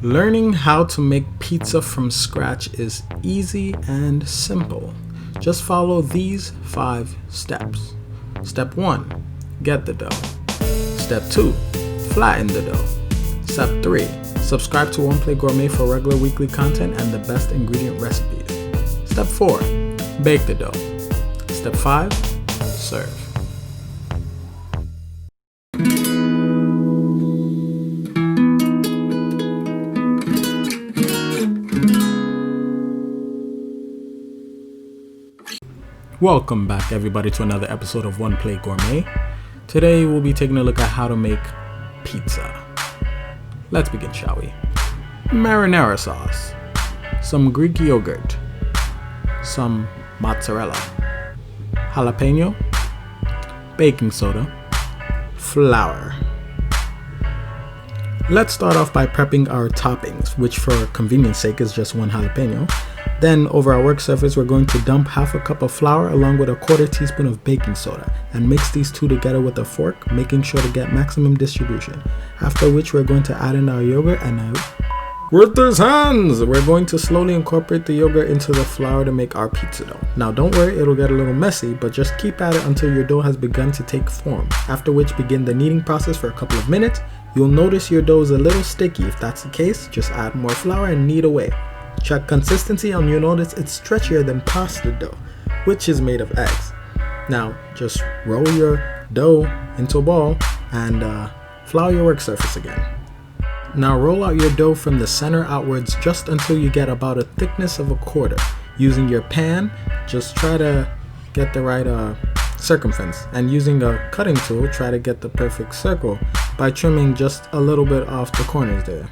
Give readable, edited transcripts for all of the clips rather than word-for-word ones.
Learning how to make pizza from scratch is easy and simple. Just follow these 5 steps. Step 1, get the dough. Step 2, flatten the dough. Step 3, subscribe to One Plate Gourmet for regular weekly content and the best ingredient recipes. Step 4, bake the dough. Step 5, serve. Welcome back everybody to another episode of One Plate Gourmet. Today we'll be taking a look at how to make pizza. Let's begin, shall we? Marinera sauce, some Greek yogurt, some mozzarella, jalapeno, baking soda, flour. Let's start off by prepping our toppings, which for convenience sake is just 1 jalapeno. Then over our work surface, we're going to dump half a cup of flour along with a 1/4 teaspoon of baking soda and mix these two together with a fork, making sure to get maximum distribution. After which we're going to add in our yogurt and now with these hands, we're going to slowly incorporate the yogurt into the flour to make our pizza dough. Now don't worry, it'll get a little messy, but just keep at it until your dough has begun to take form. After which begin the kneading process for a couple of minutes. You'll notice your dough is a little sticky. If that's the case, just add more flour and knead away. Check consistency and you'll notice it's stretchier than pasta dough, which is made of eggs. Now just roll your dough into a ball and flour your work surface again. Now roll out your dough from the center outwards just until you get about a thickness of a 1/4. Using your pan, just try to get the right circumference, and using a cutting tool, try to get the perfect circle by trimming just a little bit off the corners there.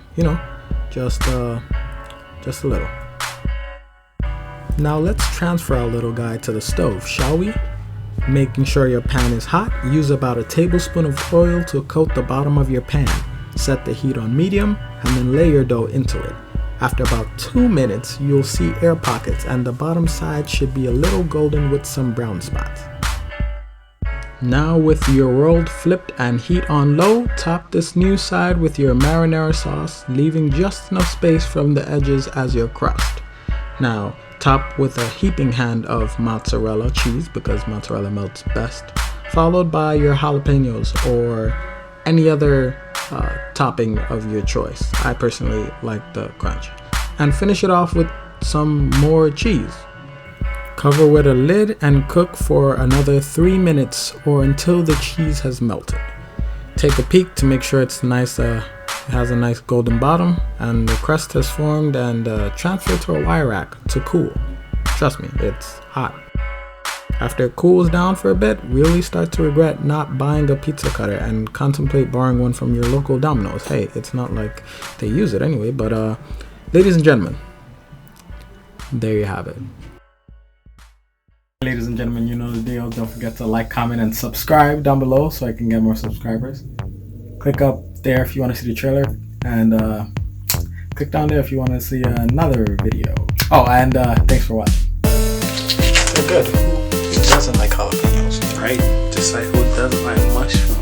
Just a little. Now let's transfer our little guy to the stove, shall we? Making sure your pan is hot, use about a tablespoon of oil to coat the bottom of your pan. Set the heat on medium and then lay your dough into it. After about 2 minutes, you'll see air pockets and the bottom side should be a little golden with some brown spots. Now with your world flipped and heat on low, top this new side with your marinara sauce, leaving just enough space from the edges as your crust. Now top with a heaping hand of mozzarella cheese because mozzarella melts best, followed by your jalapenos or any other topping of your choice. I personally like the crunch. And finish it off with some more cheese. Cover with a lid and cook for another 3 minutes or until the cheese has melted. Take a peek to make sure it's nice, it has a nice golden bottom and the crust has formed, and transfer to a wire rack to cool. Trust me, it's hot. After it cools down for a bit, really start to regret not buying a pizza cutter and contemplate borrowing one from your local Domino's. Hey, it's not like they use it anyway, but ladies and gentlemen, there you have it. Ladies and gentlemen, you know the deal. Don't forget to like, comment, and subscribe down below so I can get more subscribers. Click up there if you want to see the trailer, and click down there if you want to see another video. Oh, and thanks for watching. They're good. Who doesn't like jalapenos, right? Just like who doesn't like mushroom?